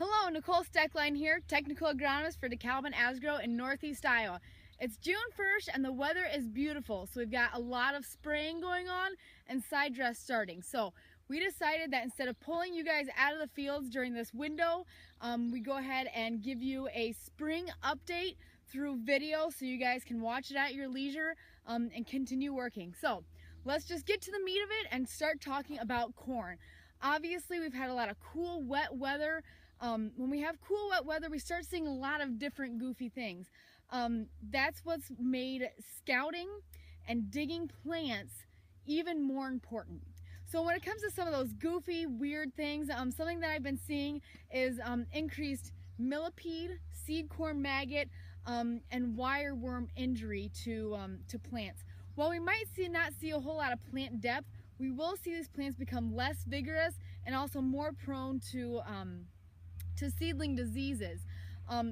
Hello, Nicole Steckline here, technical agronomist for DeKalb and Asgrow in Northeast Iowa. It's June 1st and the weather is beautiful, so we've got a lot of spraying going on and side dress starting. So we decided that instead of pulling you guys out of the fields during this window, we go ahead and give you a spring update through video so you guys can watch it at your leisure and continue working. So let's just get to the meat of it and start talking about corn. Obviously, we've had a lot of cool, wet weather. When we have cool, wet weather, we start seeing a lot of different goofy things. That's what's made scouting and digging plants even more important. So when it comes to some of those goofy, weird things, something that I've been seeing is increased millipede, seed corn maggot, and wireworm injury to plants. While we might not see a whole lot of plant depth, we will see these plants become less vigorous and also more prone to seedling diseases.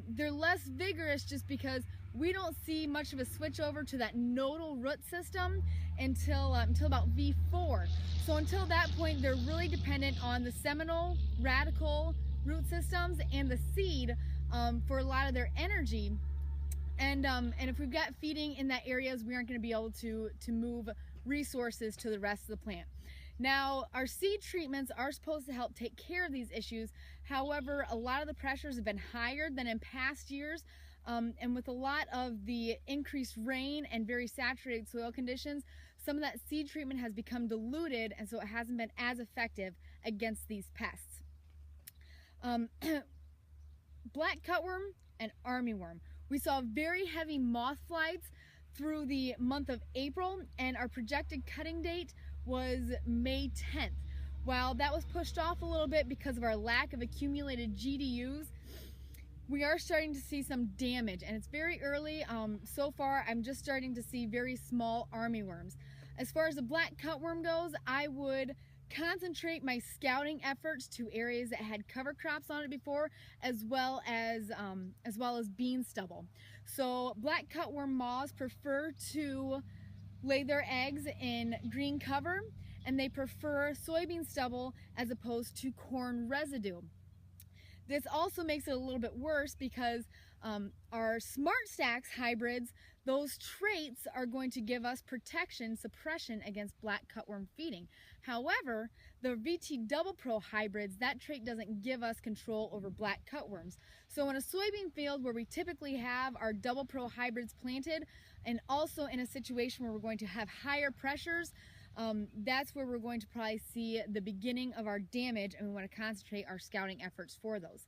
They're less vigorous just because we don't see much of a switch over to that nodal root system until about V4. So until that point, they're really dependent on the seminal, radical root systems and the seed for a lot of their energy. And if we've got feeding in that areas, we aren't going to be able to move resources to the rest of the plant. Now, our seed treatments are supposed to help take care of these issues. However, a lot of the pressures have been higher than in past years. And with a lot of the increased rain and very saturated soil conditions, some of that seed treatment has become diluted, and so it hasn't been as effective against these pests. Black cutworm and armyworm. We saw very heavy moth flights through the month of April, and our projected cutting date was May 10th. While that was pushed off a little bit because of our lack of accumulated GDUs, we are starting to see some damage, and it's very early. So far, I'm just starting to see very small armyworms. As far as the black cutworm goes, I would concentrate my scouting efforts to areas that had cover crops on it before, as well as bean stubble. So black cutworm moths prefer to lay their eggs in green cover, and they prefer soybean stubble as opposed to corn residue. This also makes it a little bit worse because our Smart Stacks hybrids, those traits are going to give us protection, suppression against black cutworm feeding. However, the VT Double Pro hybrids, that trait doesn't give us control over black cutworms. So in a soybean field where we typically have our Double Pro hybrids planted, and also in a situation where we're going to have higher pressures, that's where we're going to probably see the beginning of our damage, and we want to concentrate our scouting efforts for those.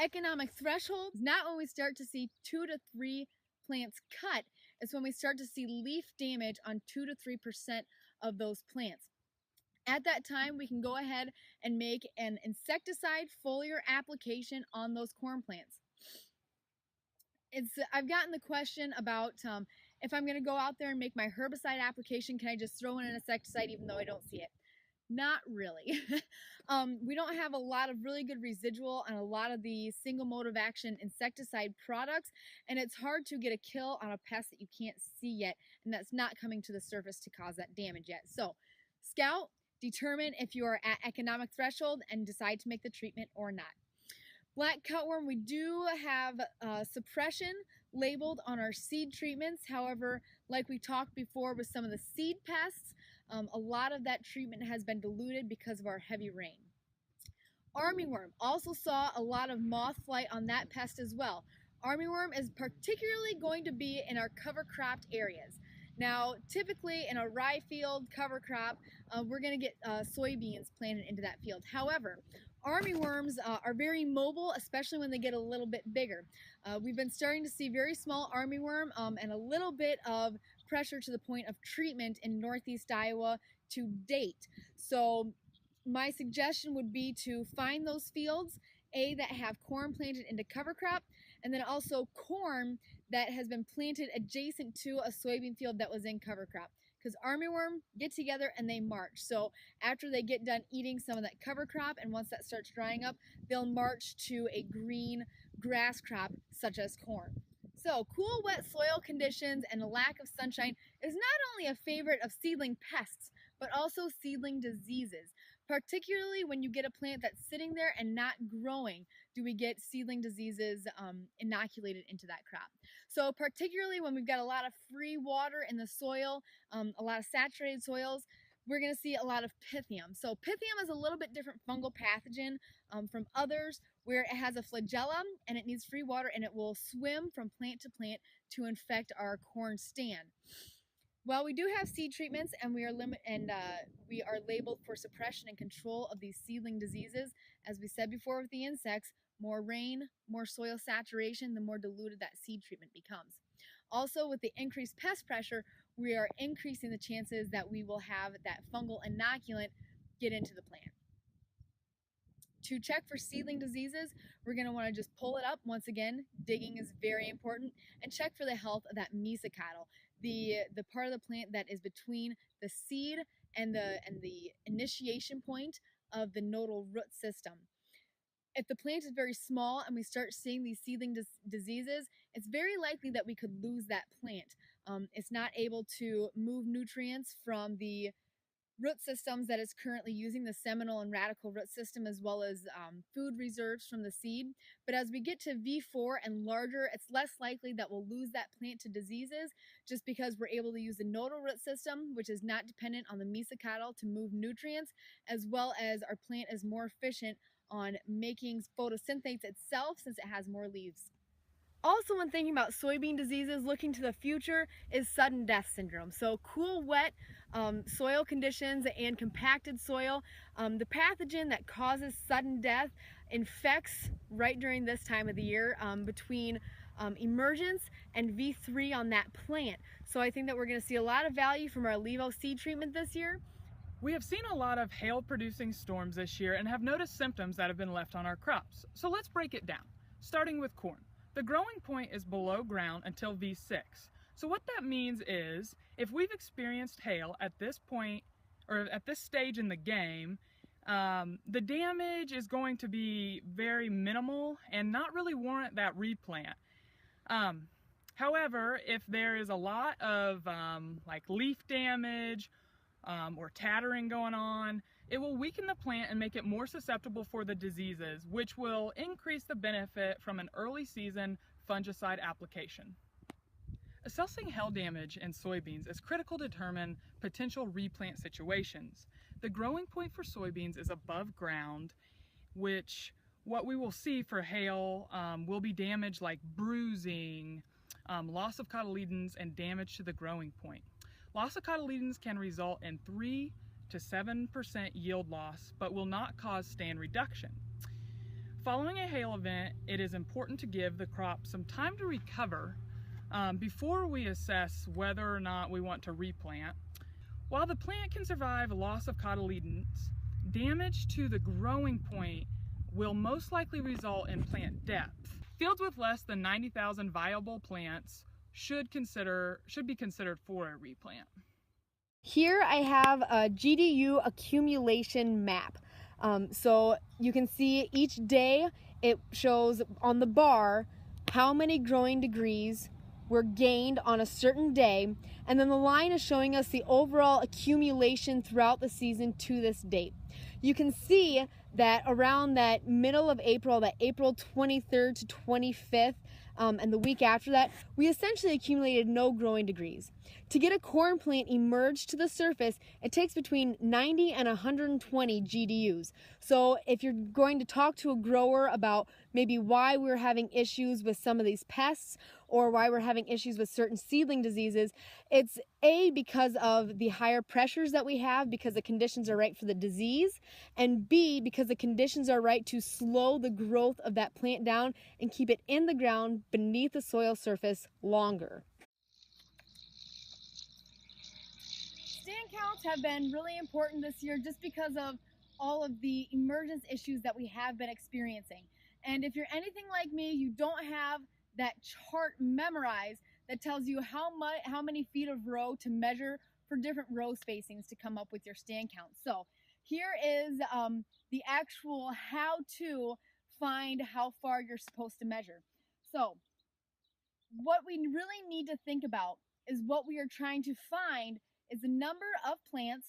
Economic threshold is not when we start to see 2 to 3 plants cut, it's when we start to see leaf damage on 2 to 3% of those plants. At that time, we can go ahead and make an insecticide foliar application on those corn plants. I've gotten the question about if I'm going to go out there and make my herbicide application, can I just throw in an insecticide even though I don't see it? Not really. We don't have a lot of really good residual on a lot of the single mode of action insecticide products, and it's hard to get a kill on a pest that you can't see yet, and that's not coming to the surface to cause that damage yet. So scout, determine if you are at economic threshold, and decide to make the treatment or not. Black cutworm, we do have suppression labeled on our seed treatments. However, like we talked before with some of the seed pests, a lot of that treatment has been diluted because of our heavy rain. Armyworm, also saw a lot of moth flight on that pest as well. Armyworm is particularly going to be in our cover cropped areas. Now, typically in a rye field cover crop, we're going to get soybeans planted into that field. However, armyworms are very mobile, especially when they get a little bit bigger. We've been starting to see very small armyworm and a little bit of pressure to the point of treatment in Northeast Iowa to date. So my suggestion would be to find those fields that have corn planted into cover crop, and then also corn that has been planted adjacent to a soybean field that was in cover crop. Because armyworm get together and they march. So after they get done eating some of that cover crop, and once that starts drying up, they'll march to a green grass crop such as corn. So cool, wet soil conditions and a lack of sunshine is not only a favorite of seedling pests, but also seedling diseases. Particularly when you get a plant that's sitting there and not growing, do we get seedling diseases inoculated into that crop. So particularly when we've got a lot of free water in the soil, a lot of saturated soils, we're going to see a lot of pythium. So pythium is a little bit different fungal pathogen from others, where it has a flagellum and it needs free water, and it will swim from plant to plant to infect our corn stand. While we do have seed treatments and we are labeled for suppression and control of these seedling diseases, as we said before with the insects, more rain, more soil saturation, the more diluted that seed treatment becomes. Also, with the increased pest pressure, we are increasing the chances that we will have that fungal inoculant get into the plant. To check for seedling diseases, we're going to want to just pull it up. Once again, digging is very important, and check for the health of that mesocotyl, the part of the plant that is between the seed and the initiation point of the nodal root system. If the plant is very small and we start seeing these seedling diseases, it's very likely that we could lose that plant. It's not able to move nutrients from the root systems that is currently using, the seminal and radical root system, as well as food reserves from the seed. But as we get to V4 and larger, it's less likely that we'll lose that plant to diseases, just because we're able to use the nodal root system, which is not dependent on the mesocotyl to move nutrients, as well as our plant is more efficient on making photosynthase itself since it has more leaves. Also, when thinking about soybean diseases, looking to the future is sudden death syndrome. So cool, wet soil conditions and compacted soil, the pathogen that causes sudden death infects right during this time of the year, between emergence and V3 on that plant. So I think that we're going to see a lot of value from our Levo seed treatment this year. We have seen a lot of hail-producing storms this year and have noticed symptoms that have been left on our crops. So let's break it down, starting with corn. The growing point is below ground until V6. So what that means is, if we've experienced hail at this point, or at this stage in the game, the damage is going to be very minimal and not really warrant that replant. However, if there is a lot of like leaf damage or tattering going on, it will weaken the plant and make it more susceptible for the diseases, which will increase the benefit from an early season fungicide application. Assessing hail damage in soybeans is critical to determine potential replant situations. The growing point for soybeans is above ground, which what we will see for hail will be damage like bruising, loss of cotyledons, and damage to the growing point. Loss of cotyledons can result in 3 to 7% yield loss, but will not cause stand reduction. Following a hail event, it is important to give the crop some time to recover before we assess whether or not we want to replant. While the plant can survive a loss of cotyledons, damage to the growing point will most likely result in plant death. Fields with less than 90,000 viable plants should be considered for a replant. Here I have a GDU accumulation map. So you can see each day it shows on the bar how many growing degrees were gained on a certain day, and then the line is showing us the overall accumulation throughout the season to this date. You can see that around that middle of April, that April 23rd to 25th, and the week after that, we essentially accumulated no growing degrees. To get a corn plant emerged to the surface, it takes between 90 and 120 GDUs. So if you're going to talk to a grower about maybe why we're having issues with some of these pests or why we're having issues with certain seedling diseases, it's A, because of the higher pressures that we have because the conditions are right for the disease, and B, because the conditions are right to slow the growth of that plant down and keep it in the ground beneath the soil surface longer. Stand counts have been really important this year just because of all of the emergence issues that we have been experiencing. And if you're anything like me, you don't have that chart memorized that tells you how many feet of row to measure for different row spacings to come up with your stand count. So here is the actual how to find how far you're supposed to measure. So what we really need to think about is what we are trying to find is the number of plants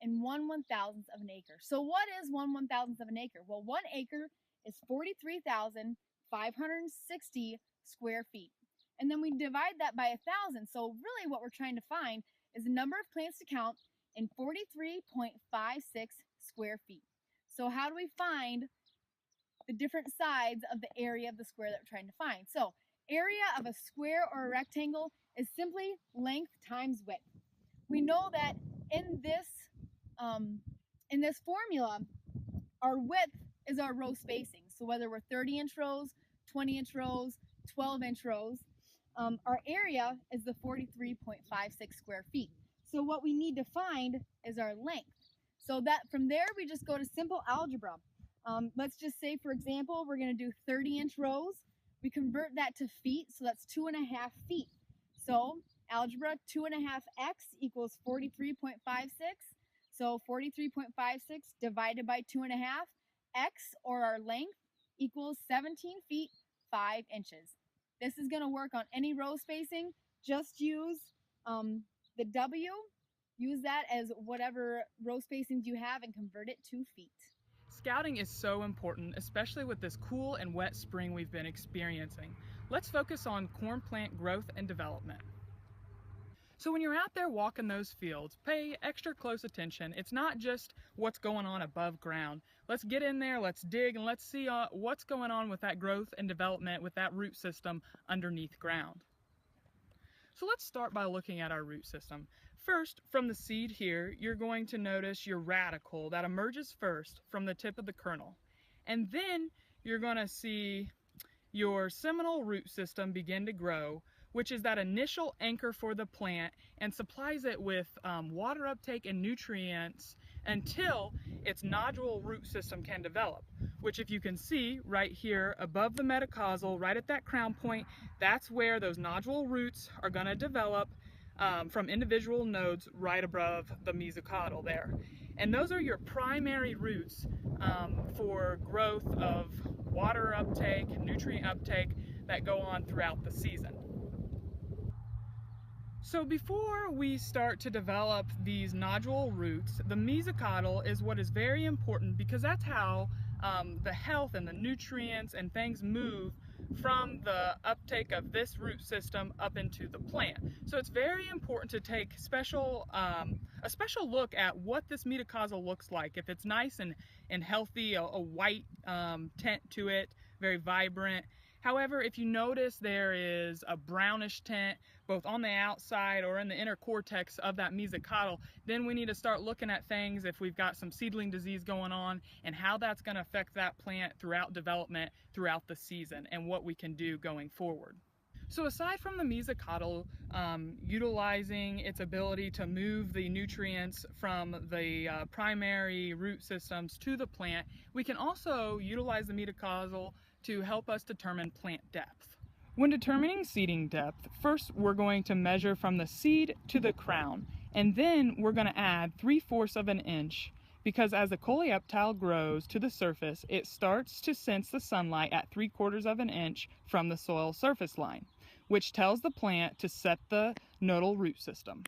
and 1/1000th of an acre. So what is 1/1000th of an acre? Well, 1 acre is 43,560 square feet. And then we divide that by 1,000. So really what we're trying to find is the number of plants to count in 43.56 square feet. So how do we find the different sides of the area of the square that we're trying to find? So area of a square or a rectangle is simply length times width. We know that in this formula, our width is our row spacing. So whether we're 30-inch rows, 20-inch rows, 12-inch rows, our area is the 43.56 square feet. So what we need to find is our length. So that from there, we just go to simple algebra. Let's just say, for example, we're going to do 30-inch rows. We convert that to feet, so that's 2.5 feet. So algebra, 2.5x equals 43.56. So 43.56 divided by 2.5, x, or our length, equals 17 feet 5 inches. This is going to work on any row spacing. Just use the W, use that as whatever row spacings you have, and convert it to feet. Scouting is so important, especially with this cool and wet spring we've been experiencing. Let's focus on corn plant growth and development. So when you're out there walking those fields, pay extra close attention. It's not just what's going on above ground. Let's get in there, let's dig, and let's see what's going on with that growth and development with that root system underneath ground. So let's start by looking at our root system. First, from the seed here, you're going to notice your radicle that emerges first from the tip of the kernel. And then you're going to see your seminal root system begin to grow, which is that initial anchor for the plant and supplies it with water uptake and nutrients until its nodule root system can develop, which, if you can see right here above the metacausal, right at that crown point, that's where those nodule roots are going to develop from individual nodes right above the mesocaudal there. And those are your primary roots for growth of water uptake and nutrient uptake that go on throughout the season. So before we start to develop these nodule roots, the mesocaudal is what is very important, because that's how the health and the nutrients and things move from the uptake of this root system up into the plant. So it's very important to take a special look at what this metacausal looks like. If it's nice and healthy, a white tint to it, very vibrant. However, if you notice there is a brownish tint both on the outside or in the inner cortex of that mesocaudal, then we need to start looking at things if we've got some seedling disease going on and how that's going to affect that plant throughout development throughout the season and what we can do going forward. So aside from the mesocaudal utilizing its ability to move the nutrients from the primary root systems to the plant, we can also utilize the metacausal to help us determine plant depth. When determining seeding depth, first we're going to measure from the seed to the crown, and then we're going to add 3/4 of an inch, because as the coleoptile grows to the surface, it starts to sense the sunlight at 3/4 of an inch from the soil surface line, which tells the plant to set the nodal root system.